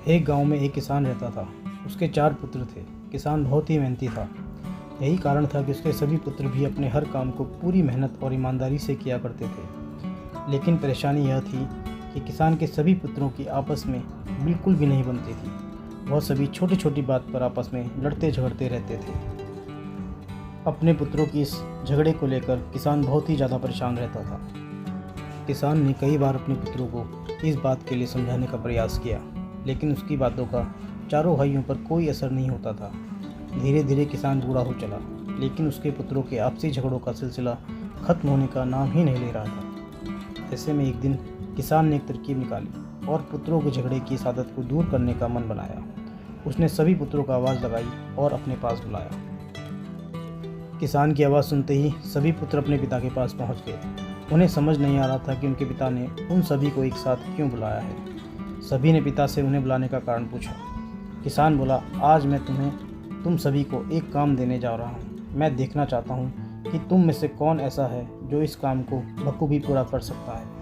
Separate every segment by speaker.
Speaker 1: एक गांव में एक किसान रहता था। उसके 4 पुत्र थे। किसान बहुत ही मेहनती था। यही कारण था कि उसके सभी पुत्र भी अपने हर काम को पूरी मेहनत और ईमानदारी से किया करते थे। लेकिन परेशानी यह थी कि किसान के सभी पुत्रों की आपस में बिल्कुल भी नहीं बनती थी। वह सभी छोटी छोटी बात पर आपस में लड़ते झगड़ते रहते थे। अपने पुत्रों की इस झगड़े को लेकर किसान बहुत ही ज़्यादा परेशान रहता था। किसान ने कई बार अपने पुत्रों को इस बात के लिए समझाने का प्रयास किया, लेकिन उसकी बातों का चारों भाइयों पर कोई असर नहीं होता था। धीरे धीरे किसान बूढ़ा हो चला, लेकिन उसके पुत्रों के आपसी झगड़ों का सिलसिला खत्म होने का नाम ही नहीं ले रहा था। ऐसे में एक दिन किसान ने एक तरकीब निकाली और पुत्रों के झगड़े की इस आदत को दूर करने का मन बनाया। उसने सभी पुत्रों को आवाज़ लगाई और अपने पास बुलाया। किसान की आवाज़ सुनते ही सभी पुत्र अपने पिता के पास पहुंच गए। उन्हें समझ नहीं आ रहा था कि उनके पिता ने उन सभी को एक साथ क्यों बुलाया है। सभी ने पिता से उन्हें बुलाने का कारण पूछा। किसान बोला, आज मैं तुम सभी को एक काम देने जा रहा हूँ। मैं देखना चाहता हूँ कि तुम में से कौन ऐसा है जो इस काम को बखूबी पूरा कर सकता है।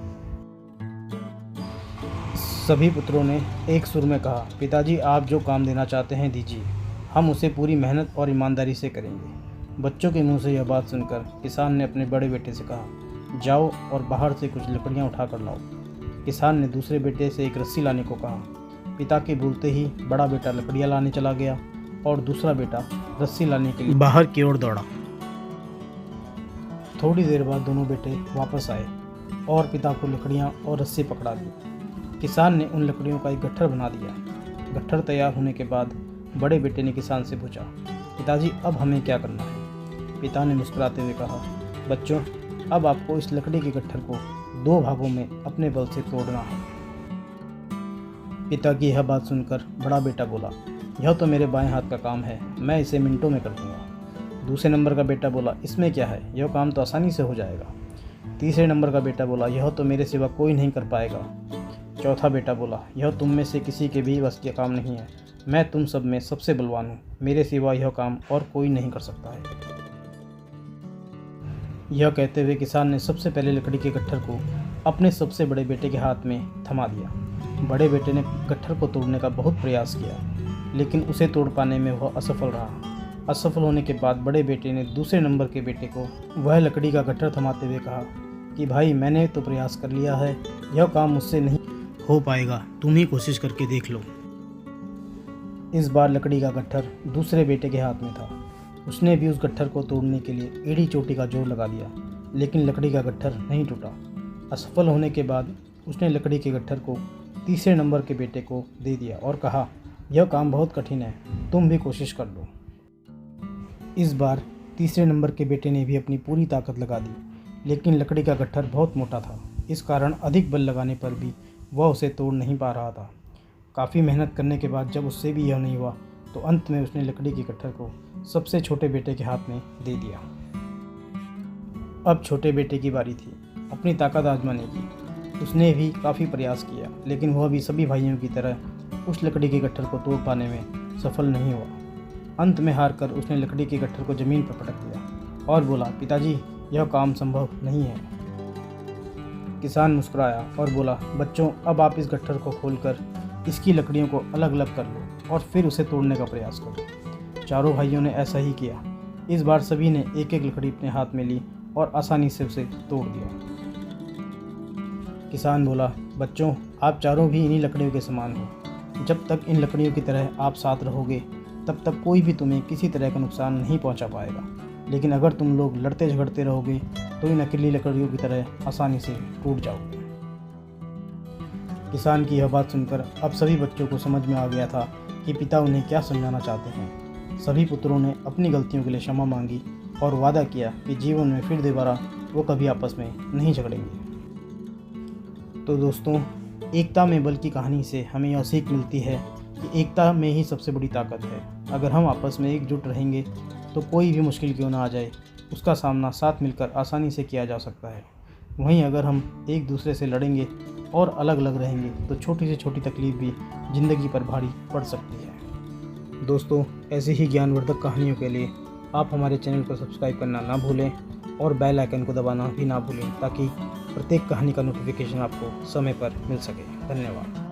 Speaker 1: सभी पुत्रों ने एक सुर में कहा, पिताजी आप जो काम देना चाहते हैं दीजिए, हम उसे पूरी मेहनत और ईमानदारी से करेंगे। बच्चों के मुंह से यह बात सुनकर किसान ने अपने बड़े बेटे से कहा, जाओ और बाहर से कुछ लकड़ियाँ उठा कर लाओ। किसान ने दूसरे बेटे से एक रस्सी लाने को कहा। पिता के बोलते ही बड़ा बेटा लकड़ियाँ लाने चला गया और दूसरा बेटा रस्सी लाने के लिए बाहर की ओर दौड़ा। थोड़ी देर बाद दोनों बेटे वापस आए और पिता को लकड़ियाँ और रस्सी पकड़ा दी। किसान ने उन लकड़ियों का एक गट्ठर बना दिया। गट्ठर तैयार होने के बाद बड़े बेटे ने किसान से पूछा, पिताजी अब हमें क्या करना है। पिता ने मुस्कुराते हुए कहा, बच्चों अब आपको इस लकड़ी के गट्ठर को 2 भागों में अपने बल से तोड़ना है। पिता की यह बात सुनकर बड़ा बेटा बोला, यह तो मेरे बाएं हाथ का काम है, मैं इसे मिनटों में कर दूंगा। दूसरे नंबर का बेटा बोला, इसमें क्या है, यह काम तो आसानी से हो जाएगा। तीसरे नंबर का बेटा बोला, यह तो मेरे सिवा कोई नहीं कर पाएगा। चौथा बेटा बोला, यह तुम में से किसी के भी बस का काम नहीं है, मैं तुम सब में सबसे बलवान हूँ, मेरे सिवा यह काम और कोई नहीं कर सकता है। यह कहते हुए किसान ने सबसे पहले लकड़ी के गट्ठर को अपने सबसे बड़े बेटे के हाथ में थमा दिया। बड़े बेटे ने गट्ठर को तोड़ने का बहुत प्रयास किया, लेकिन उसे तोड़ पाने में वह असफल रहा। असफल होने के बाद बड़े बेटे ने दूसरे नंबर के बेटे को वह लकड़ी का गट्ठर थमाते हुए कहा कि भाई मैंने तो प्रयास कर लिया है, यह काम मुझसे नहीं हो पाएगा, तुम ही कोशिश करके देख लो। इस बार लकड़ी का गट्ठर दूसरे बेटे के हाथ में था। उसने भी उस गट्ठर को तोड़ने के लिए एड़ी चोटी का जोर लगा दिया, लेकिन लकड़ी का गट्ठर नहीं टूटा। असफल होने के बाद उसने लकड़ी के गट्ठर को तीसरे नंबर के बेटे को दे दिया और कहा, यह काम बहुत कठिन है, तुम भी कोशिश कर लो। इस बार तीसरे नंबर के बेटे ने भी अपनी पूरी ताकत लगा दी, लेकिन लकड़ी का गट्ठर बहुत मोटा था। इस कारण अधिक बल लगाने पर भी वह उसे तोड़ नहीं पा रहा था। काफ़ी मेहनत करने के बाद जब उससे भी यह नहीं हुआ तो अंत में उसने लकड़ी के गट्ठर को सबसे छोटे बेटे के हाथ में दे दिया। अब छोटे बेटे की बारी थी अपनी ताकत आजमाने की। उसने भी काफ़ी प्रयास किया, लेकिन वह भी सभी भाइयों की तरह उस लकड़ी के गट्ठर को तोड़ पाने में सफल नहीं हुआ। अंत में हार कर उसने लकड़ी के गट्ठर को ज़मीन पर पटक दिया और बोला, पिताजी यह काम संभव नहीं है। किसान मुस्कुराया और बोला, बच्चों अब आप इस गट्ठर को खोलकर इसकी लकड़ियों को अलग अलग कर लो और फिर उसे तोड़ने का प्रयास करो। चारों भाइयों ने ऐसा ही किया। इस बार सभी ने एक एक लकड़ी अपने हाथ में ली और आसानी से उसे तोड़ दिया। किसान बोला, बच्चों आप चारों भी इन्हीं लकड़ियों के समान हो। जब तक इन लकड़ियों की तरह आप साथ रहोगे तब तक कोई भी तुम्हें किसी तरह का नुकसान नहीं पहुंचा पाएगा, लेकिन अगर तुम लोग लड़ते झगड़ते रहोगे तो इन अकेली लकड़ियों की तरह आसानी से टूट जाओगे। किसान की यह बात सुनकर अब सभी बच्चों को समझ में आ गया था कि पिता उन्हें क्या समझाना चाहते हैं। सभी पुत्रों ने अपनी गलतियों के लिए क्षमा मांगी और वादा किया कि जीवन में फिर दोबारा वो कभी आपस में नहीं झगड़ेंगे। तो दोस्तों, एकता में बल की कहानी से हमें यह सीख मिलती है कि एकता में ही सबसे बड़ी ताकत है। अगर हम आपस में एकजुट रहेंगे तो कोई भी मुश्किल क्यों ना आ जाए, उसका सामना साथ मिलकर आसानी से किया जा सकता है। वहीं अगर हम एक दूसरे से लड़ेंगे और अलग अलग रहेंगे तो छोटी से छोटी तकलीफ भी ज़िंदगी पर भारी पड़ सकती है। दोस्तों, ऐसे ही ज्ञानवर्धक कहानियों के लिए आप हमारे चैनल को सब्सक्राइब करना ना भूलें और बेल आइकन को दबाना भी ना भूलें, ताकि प्रत्येक कहानी का नोटिफिकेशन आपको समय पर मिल सके। धन्यवाद।